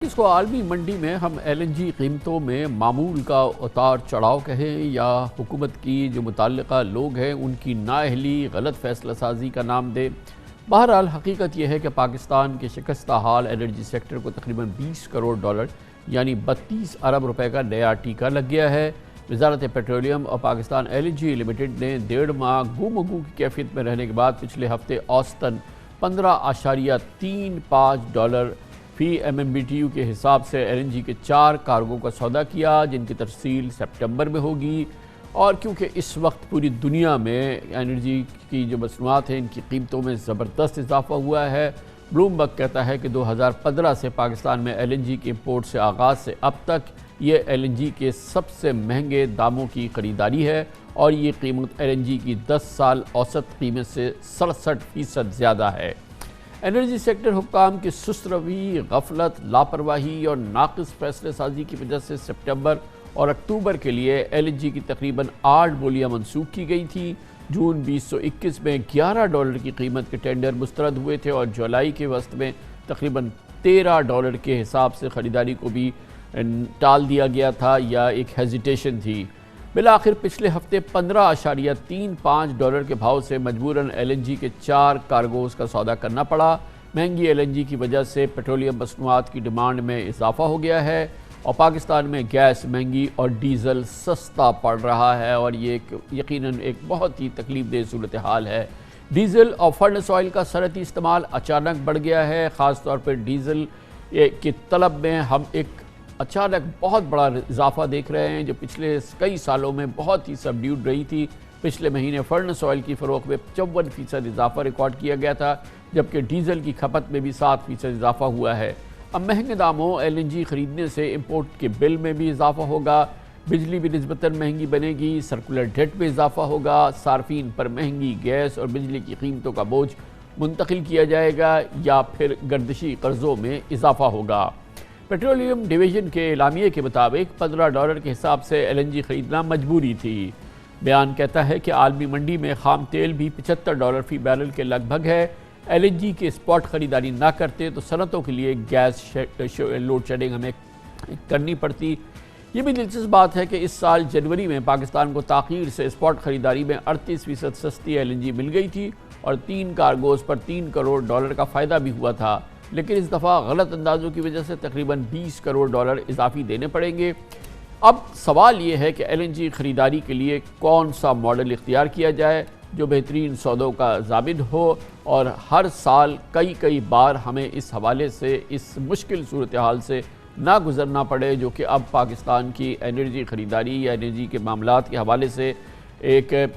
इसको आलमी मंडी में हम एलएनजी कीमतों में मामूल का उतार चढ़ाव कहें या हुकूमत की जो मुतल्लिका लोग हैं उनकी नाअहली गलत फैसला साजी का नाम दें। बहरहाल हकीकत यह है कि पाकिस्तान के शिकस्ता हाल एनर्जी सेक्टर को तकरीबन 20 करोड़ डॉलर यानी 32 अरब रुपए का नया टीका लग गया है। वजारत पेट्रोलियम और पाकिस्तान एलएनजी लिमिटेड ने 1.5 माह गुमगू की कैफियत में रहने के बाद पिछले हफ्ते औसतन 15.35 डॉलर फी MMBTU के हिसाब से एलएनजी के 4 कार्गो का सौदा किया, जिनकी तफसील सितंबर में होगी। और क्योंकि इस वक्त पूरी दुनिया में एनर्जी की जो मसनूआत हैं इनकी कीमतों में ज़बरदस्त इजाफा हुआ है। ब्लूमबर्ग कहता है कि 2015 से पाकिस्तान में एलएनजी के इम्पोर्ट से आगाज़ से अब तक ये एलएनजी के सबसे महंगे दामों की ख़रीदारी है और ये कीमत एलएनजी की 10 साल औसत कीमत से 67% ज़्यादा है। एनर्जी सेक्टर हुक्काम की सुस्त रवि, गफलत, लापरवाही और नाक़िस फैसले साजी की वजह से सितंबर और अक्टूबर के लिए एलएनजी की तकरीबन 8 बोलियाँ मनसूख की गई थी। जून 2021 में 11 डॉलर की कीमत के टेंडर मुस्तरद हुए थे और जुलाई के वस्त में तकरीबन 13 डॉलर के हिसाब से ख़रीदारी को भी टाल दिया गया था या एक हेजिटेशन थी। बिलाखिर पिछले हफ्ते 15.35 डॉलर के भाव से मजबूरन एलएनजी के 4 कार्गोज़ का सौदा करना पड़ा। महंगी एलएनजी की वजह से पेट्रोलियम मसनूआत की डिमांड में इजाफा हो गया है और पाकिस्तान में गैस महंगी और डीज़ल सस्ता पड़ रहा है और ये यकीनन एक बहुत ही तकलीफ देह सूरत हाल है। डीज़ल और फर्नेस ऑयल का सरहदी इस्तेमाल अचानक बढ़ गया है। ख़ास तौर पर डीज़ल की तलब में हम एक अचानक बहुत बड़ा इजाफा देख रहे हैं जो पिछले कई सालों में बहुत ही सबड्यूड रही थी। पिछले महीने फर्नेस ऑयल की फ़रोख्त में 54% इजाफा रिकॉर्ड किया गया था, जबकि डीज़ल की खपत में भी 7% इजाफा हुआ है। अब महंगे दामों एलएनजी ख़रीदने से इम्पोर्ट के बिल में भी इजाफा होगा, बिजली भी निस्बतन महंगी बनेगी, सर्कुलर डेट में इजाफा होगा, सार्फिन पर महंगी गैस और बिजली की कीमतों का बोझ मुंतकिल किया जाएगा या फिर गर्दिशी कर्ज़ों में इजाफा होगा। पेट्रोलियम डिवीज़न के एलामिये के मुताबिक 15 डॉलर के हिसाब से एलएनजी ख़रीदना मजबूरी थी। बयान कहता है कि आलमी मंडी में खाम तेल भी 75 डॉलर फ़ी बैरल के लगभग है। एलएनजी की स्पॉट ख़रीदारी ना करते तो सनतों के लिए गैस लोड शेडिंग हमें करनी पड़ती। ये भी दिलचस्प बात है कि इस साल जनवरी में पाकिस्तान को ताख़ीर से स्पॉट ख़रीदारी में 38% सस्ती एलएनजी मिल गई थी और 3 कार्गोज़ पर 3 करोड़ डॉलर का फ़ायदा भी हुआ था, लेकिन इस दफ़ा गलत अंदाज़ों की वजह से तकरीबन 20 करोड़ डॉलर इजाफी देने पड़ेंगे। अब सवाल ये है कि एलएनजी ख़रीदारी के लिए कौन सा मॉडल इख्तियार किया जाए जो बेहतरीन सौदों का ज़ाबित हो और हर साल कई बार हमें इस हवाले से इस मुश्किल सूरत हाल से ना गुज़रना पड़े जो कि अब पाकिस्तान की एनर्जी ख़रीदारी या एनर्जी के मामलात के हवाले से एक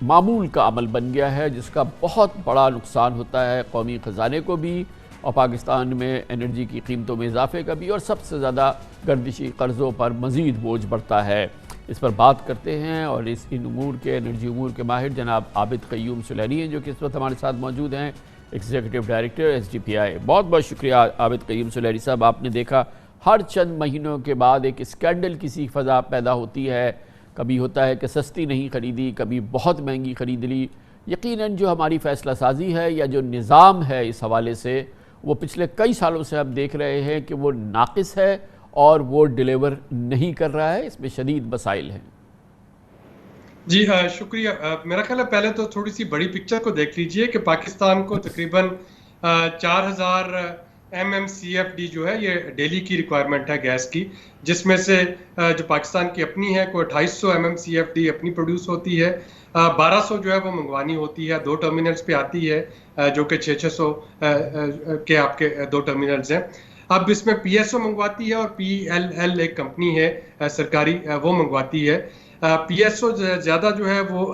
मामूल का अमल बन गया है, जिसका बहुत बड़ा नुकसान होता है कौमी ख़जाने को भी और पाकिस्तान में एनर्जी की कीमतों में इजाफे का भी, और सबसे ज़्यादा गर्दिशी कर्ज़ों पर मज़ीद बोझ बढ़ता है। इस पर बात करते हैं और इन उमूर के एनर्जी उमूर के माहिर जनाब आबिद क़य्यूम सुलैनी हैं जो कि इस वक्त हमारे साथ मौजूद हैं, एग्जीक्यूटिव डायरेक्टर SGPI। बहुत बहुत शुक्रिया आबिद क़य्यूम सुलैनी साहब। आपने देखा हर चंद महीनों के बाद एक स्कैंडल किसी फ़ज़ा पैदा होती है, कभी होता है कि सस्ती नहीं ख़रीदी, कभी बहुत महंगी ख़रीद ली। यकीनन जो हमारी फ़ैसला साजी है या जो निज़ाम है इस हवाले से वो पिछले कई सालों से हम देख रहे हैं कि वो नाक़िस है और वो डिलीवर नहीं कर रहा है, इसमें शदीद मसाइल हैं। जी शुक्रिया। मेरा ख्याल है पहले तो थोड़ी सी बड़ी पिक्चर को देख लीजिए कि पाकिस्तान को तकरीबन 4000 MMCFD जो है ये डेली की रिक्वायरमेंट है गैस की, जिसमें से जो पाकिस्तान की अपनी है कोई 2800 MMCFD अपनी प्रोड्यूस होती है, 1200 जो है वो मंगवानी होती है, 2 टर्मिनल्स पे आती है जो कि 600 के आपके 2 टर्मिनल्स हैं। अब इसमें PSO मंगवाती है और PLL एक कंपनी है सरकारी, वो मंगवाती है। PSO ज़्यादा जो है वो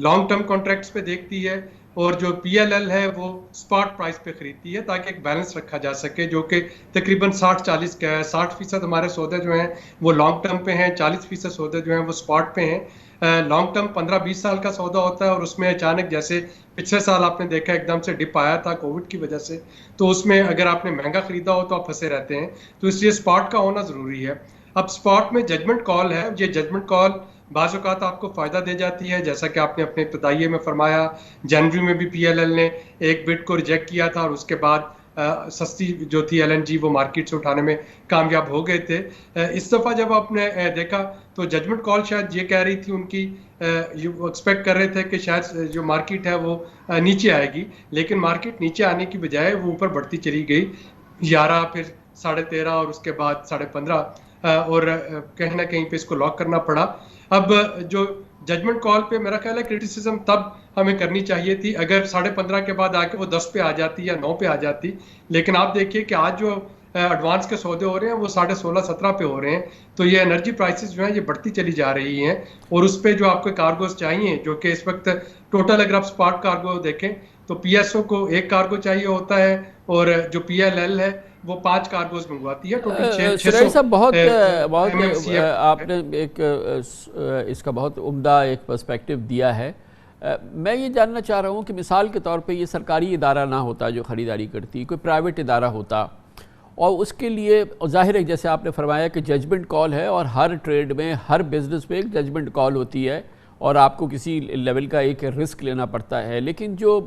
लॉन्ग टर्म कॉन्ट्रैक्ट्स पे देखती है और जो PLL है वो स्पॉट प्राइस पे खरीदती है ताकि एक बैलेंस रखा जा सके, जो कि तकरीबन 60-40 का है। 60% हमारे सौदे जो हैं वो लॉन्ग टर्म पे हैं, 40% सौदे जो हैं वो स्पॉट पे हैं। लॉन्ग टर्म 15-20 साल का सौदा होता है और उसमें अचानक जैसे पिछले साल आपने देखा एकदम से डिप आया था कोविड की वजह से, तो उसमें अगर आपने महंगा खरीदा हो तो आप फंसे रहते हैं, तो इसलिए स्पॉट का होना ज़रूरी है। अब स्पॉट में जजमेंट कॉल है, ये जजमेंट कॉल बाज़ औक़ात आपको फ़ायदा दे जाती है, जैसा कि आपने अपने इब्तिदाइये में फरमाया। जनवरी में भी PLL ने एक बिड को रिजेक्ट किया था और उसके बाद सस्ती जो थी LNG वो मार्केट से उठाने में कामयाब हो गए थे। इस दफ़ा जब आपने देखा तो जजमेंट कॉल शायद ये कह रही थी उनकी, वो एक्सपेक्ट कर रहे थे कि शायद जो मार्केट है वो नीचे आएगी, लेकिन मार्केट नीचे आने की बजाय वो ऊपर बढ़ती चली गई, 11 फिर 13.5 और उसके बाद 15.5, और कहीं ना कहीं पे इसको लॉक करना पड़ा। अब जो जजमेंट कॉल पे मेरा ख्याल है क्रिटिसिज्म तब हमें करनी चाहिए थी अगर 15.5 के बाद आके वो 10 पे आ जाती या 9 पे आ जाती, लेकिन आप देखिए कि आज जो एडवांस के सौदे हो रहे हैं वो 16.5-17 पे हो रहे हैं। तो ये एनर्जी प्राइसेस जो है ये बढ़ती चली जा रही हैं, और उस पर जो आपको कार्गोज चाहिए, जो कि इस वक्त टोटल अगर आप स्पॉट कार्गो देखें तो PSO को 1 कार्गो चाहिए होता है, और जो PLL है वो 5 कार्गोज मंगवाती है। टोटल 600 साहब बहुत MMCF आपने एक इसका बहुत उम्दा एक पर्सपेक्टिव दिया है। मैं ये जानना चाह रहा हूँ कि मिसाल के तौर पे ये सरकारी इदारा ना होता जो ख़रीदारी करती, कोई प्राइवेट इदारा होता, और उसके लिए ज़ाहिर है जैसे आपने फरमाया कि जजमेंट कॉल है, और हर ट्रेड में हर बिज़नेस में एक जजमेंट कॉल होती है और आपको किसी लेवल का एक रिस्क लेना पड़ता है। लेकिन जो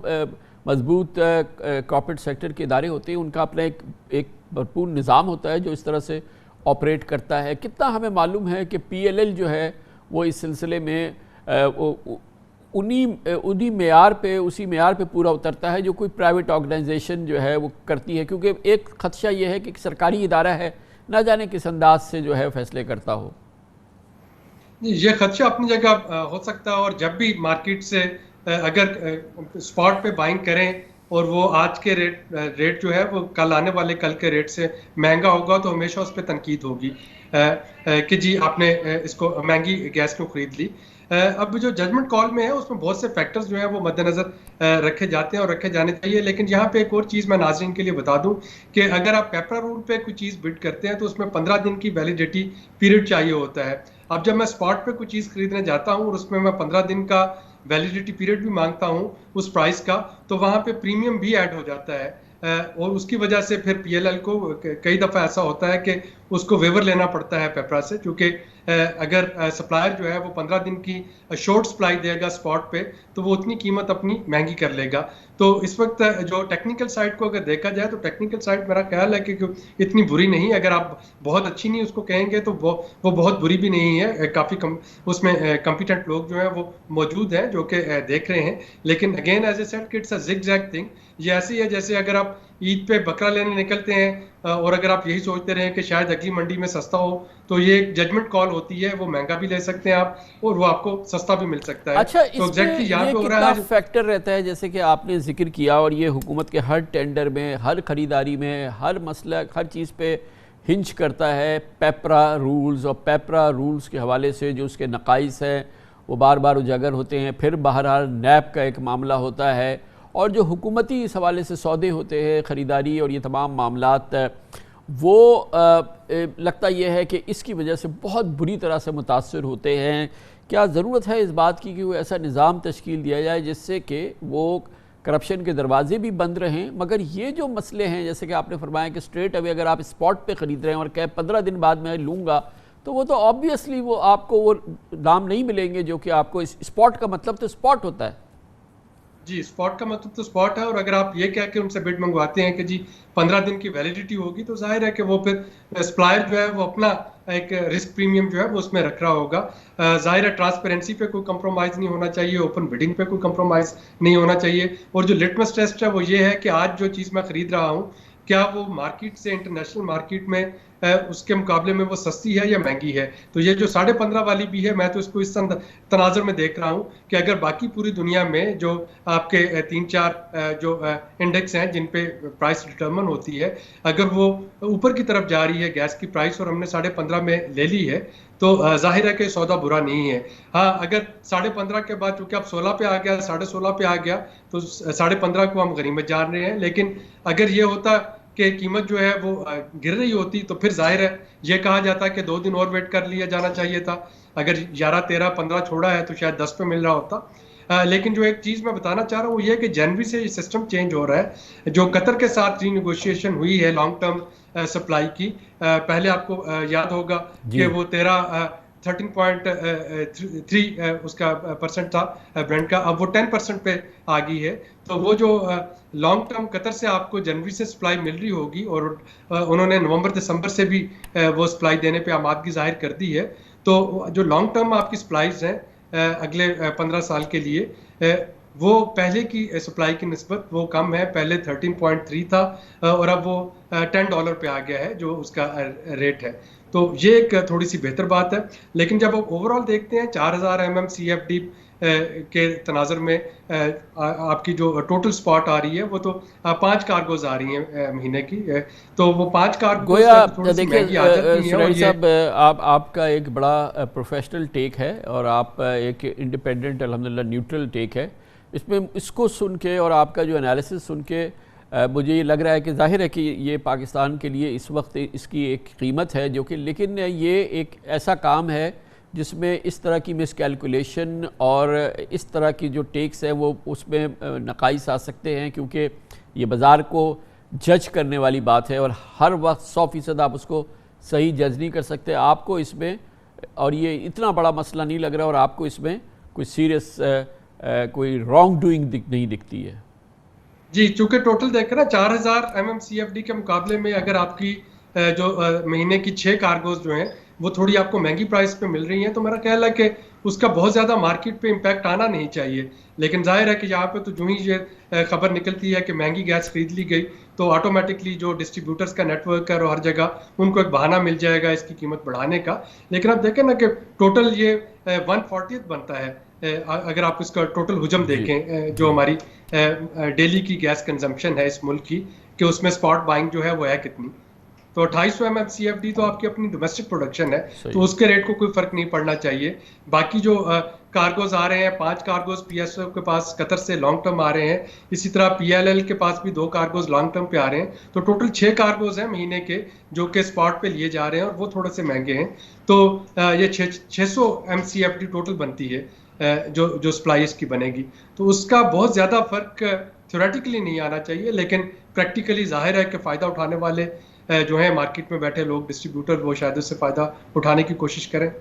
मजबूत कॉर्पोरेट सेक्टर के इदारे होते हैं उनका अपना एक भरपूर निज़ाम होता है जो इस तरह से ऑपरेट करता है। कितना हमें मालूम है कि PLL जो है वो इस सिलसिले में उन्हीं मेयार पे उसी मेयार पे पूरा उतरता है जो कोई प्राइवेट ऑर्गेनाइजेशन जो है वो करती है, क्योंकि एक खदशा ये है कि सरकारी इदारा है, ना जाने किस अंदाज से जो है फैसले करता हो। ये खदशा अपनी जगह हो सकता है, और जब भी मार्केट से अगर स्पॉट पे बाइंग करें और वो आज के रेट जो है वो कल आने वाले कल के रेट से महंगा होगा तो हमेशा उस पर तनकीद होगी कि जी आपने इसको महंगी गैस क्यों खरीद ली। अब जो जजमेंट कॉल में है उसमें बहुत से फैक्टर्स जो है वो मद्देनजर रखे जाते हैं और रखे जाने चाहिए। लेकिन यहाँ पे एक और चीज़ मैं नाज़रीन के लिए बता दूं कि अगर आप पेपरा रूल पे कोई चीज़ बिड करते हैं तो उसमें 15 दिन की वैलिडिटी पीरियड चाहिए होता है। अब जब मैं स्पॉट पे कोई चीज़ खरीदने जाता हूँ और उसमें मैं 15 दिन का वैलिडिटी पीरियड भी मांगता हूँ उस प्राइस का, तो वहाँ पे प्रीमियम भी ऐड हो जाता है, और उसकी वजह से फिर PLL को कई दफ़ा ऐसा होता है कि उसको वेवर लेना पड़ता है पेपरा से, क्योंकि अगर सप्लायर जो है वो 15 दिन की शॉर्ट सप्लाई देगा स्पॉट पे तो वो उतनी कीमत अपनी महंगी कर लेगा। तो इस वक्त जो टेक्निकल साइड को अगर देखा जाए तो टेक्निकल साइड मेरा ख्याल है कि इतनी बुरी नहीं, अगर आप बहुत अच्छी नहीं उसको कहेंगे तो वो बहुत बुरी भी नहीं है। काफ़ी उसमें कॉम्पिटेंट लोग जो है वो मौजूद हैं जो कि देख रहे हैं। लेकिन again as I said it's a zigzag thing. ये ऐसी है जैसे अगर आप ईद पे बकरा लेने निकलते हैं और अगर आप यही सोचते रहे कि शायद अगली मंडी में सस्ता हो, तो ये एक जजमेंट कॉल होती है, वो महंगा भी ले सकते हैं आप और वो आपको सस्ता भी मिल सकता है। अच्छा, तो एग्जैक्टली यहाँ पे हो रहा है फैक्टर रहता है जैसे कि आपने जिक्र किया, और ये हुकूमत के हर टेंडर में, हर खरीदारी में, हर मसला, हर चीज़ पे हिंज करता है पेपरा रूल्स, और पेपरा रूल्स के हवाले से जो उसके नकाइस हैं वो बार बार उजागर होते हैं। फिर बहरहाल नैब का एक मामला होता है, और जो हुकूमती इस हवाले से सौदे होते हैं, ख़रीदारी और ये तमाम मामलात, वो लगता यह है कि इसकी वजह से बहुत बुरी तरह से मुतासर होते हैं। क्या ज़रूरत है इस बात की कि वो ऐसा निज़ाम तश्कील दिया जाए जिससे कि वो करप्शन के दरवाजे भी बंद रहें, मगर ये जो मसले हैं जैसे कि आपने फरमाया कि स्ट्रेट अवे अगर आप स्पॉट पे ख़रीद रहे हैं और कह 15 दिन बाद मैं लूँगा, तो वो तो ऑब्वियसली वो आपको वो दाम नहीं मिलेंगे जो कि आपको इस स्पॉट का मतलब तो स्पॉट होता है। जी, स्पॉट का मतलब तो स्पॉट है, और अगर आप ये कह के उनसे बिड मंगवाते हैं कि जी 15 दिन की वैलिडिटी होगी, तो जाहिर है कि वो फिर सप्लायर जो है वो अपना एक रिस्क प्रीमियम जो है वो उसमें रख रहा होगा। जाहिर है ट्रांसपेरेंसी पे कोई कंप्रोमाइज़ नहीं होना चाहिए, ओपन बिडिंग पे कोई कंप्रोमाइज़ नहीं होना चाहिए। और जो लिटमस टेस्ट है वो ये है कि आज जो चीज़ मैं खरीद रहा हूँ क्या वो मार्केट से, इंटरनेशनल मार्केट में उसके मुकाबले में वो सस्ती है या महंगी है। तो ये जो 15.5 वाली भी है, मैं तो इसको इस तनाजर में देख रहा हूँ कि अगर बाकी पूरी दुनिया में जो आपके 3-4 जो इंडेक्स हैं जिन पे प्राइस डिटर्मन होती है, अगर वो ऊपर की तरफ जा रही है गैस की प्राइस और हमने 15.5 में ले ली है, तो जाहिर है कि सौदा बुरा नहीं है। हाँ, अगर 15.5 के बाद चूंकि अब 16 पे आ गया, 16.5 पे आ गया, तो 15.5 को हम गनीमत जान रहे हैं। लेकिन अगर ये होता कि कीमत जो है वो गिर रही होती तो फिर जाहिर है ये कहा जाता कि 2 दिन और वेट कर लिया जाना चाहिए था। अगर 11, 13, 15 छोड़ा है तो शायद 10 पे मिल रहा होता। लेकिन जो एक चीज़ मैं बताना चाह रहा हूँ वो ये कि जनवरी से ये सिस्टम चेंज हो रहा है। जो कतर के साथ रीनेगोशिएशन हुई है लॉन्ग टर्म सप्लाई की, पहले आपको याद होगा कि वो 13.3 उसका परसेंट था ब्रेंट का, अब वो 10% पे आ गई है। तो वो जो लॉन्ग टर्म कतर से आपको जनवरी से सप्लाई मिल रही होगी, और उन्होंने नवंबर दिसंबर से भी वो सप्लाई देने पे आमादगी जाहिर कर दी है। तो जो लॉन्ग टर्म आपकी सप्लाईज हैं अगले 15 साल के लिए, वो पहले की सप्लाई की निस्बत वो कम है। पहले 13.3 था और अब वो $10 पे आ गया है जो उसका रेट है। तो ये एक थोड़ी सी बेहतर बात है। लेकिन जब आप ओवरऑल देखते हैं 4000 MMCFD के तनाजर में आपकी जो टोटल स्पॉट आ रही है वो तो 5 कार्गोज आ रही हैं महीने की। तो वो 5 कार्गोज गोया थोड़ी सी देखिए महंगी आ जाती हैं। और सुरैनी ये साहब, आपका एक बड़ा प्रोफेशनल टेक है और आप एक इंडिपेंडेंट अल्हम्दुलिल्लाह न्यूट्रल टेक है इसमें। इसको सुन के और आपका जो एनालिसिस सुन के मुझे ये लग रहा है कि जाहिर है कि ये पाकिस्तान के लिए इस वक्त इसकी एक कीमत है जो कि, लेकिन ये एक ऐसा काम है जिसमें इस तरह की मिसकैलकुलेशन और इस तरह की जो टेक्स है वो उसमें नकाइस आ सकते हैं, क्योंकि ये बाज़ार को जज करने वाली बात है और हर वक्त 100% आप उसको सही जज नहीं कर सकते। आपको इसमें, और ये इतना बड़ा मसला नहीं लग रहा, और आपको इसमें कोई सीरियस कोई रॉन्ग डूइंग नहीं दिखती है। जी, चूंकि टोटल देखकर ना 4000 MMCFD के मुकाबले में अगर आपकी जो महीने की 6 कार्गोज जो हैं वो थोड़ी आपको महंगी प्राइस पे मिल रही हैं, तो मेरा ख्याल है कि उसका बहुत ज़्यादा मार्केट पे इम्पैक्ट आना नहीं चाहिए। लेकिन जाहिर है कि यहाँ पे तो जो ही ये खबर निकलती है कि महंगी गैस खरीद ली गई, तो ऑटोमेटिकली जो डिस्ट्रीब्यूटर्स का नेटवर्क है और हर जगह उनको एक बहाना मिल जाएगा इसकी कीमत बढ़ाने का। लेकिन आप देखें ना कि टोटल ये 1/40 बनता है अगर आप इसका टोटल हुजम देखें, जो हमारी डेली की गैस कंजम्पशन है इस मुल्क की, कि उसमें स्पॉट बाइंग जो है वो है कितनी। तो 2800 MMCFD तो आपकी अपनी डोमेस्टिक प्रोडक्शन है, तो उसके रेट को कोई फर्क नहीं पड़ना चाहिए। बाकी जो कार्गोज आ रहे हैं, 5 कार्गोज PSO के पास कतर से लॉन्ग टर्म आ रहे हैं, इसी तरह PLL के पास भी 2 कार्गोज लॉन्ग टर्म पे आ रहे हैं। तो टोटल 6 कार्गोज हैं महीने के जो कि स्पॉट पे लिए जा रहे हैं और वो थोड़े से महंगे हैं। तो ये 600 MCFD टोटल बनती है जो सप्लाई इसकी बनेगी। तो उसका बहुत ज़्यादा फर्क थ्योरेटिकली नहीं आना चाहिए, लेकिन प्रैक्टिकली जाहिर है कि फ़ायदा उठाने वाले जो है मार्केट में बैठे लोग, डिस्ट्रीब्यूटर, वो शायद उससे फ़ायदा उठाने की कोशिश करें।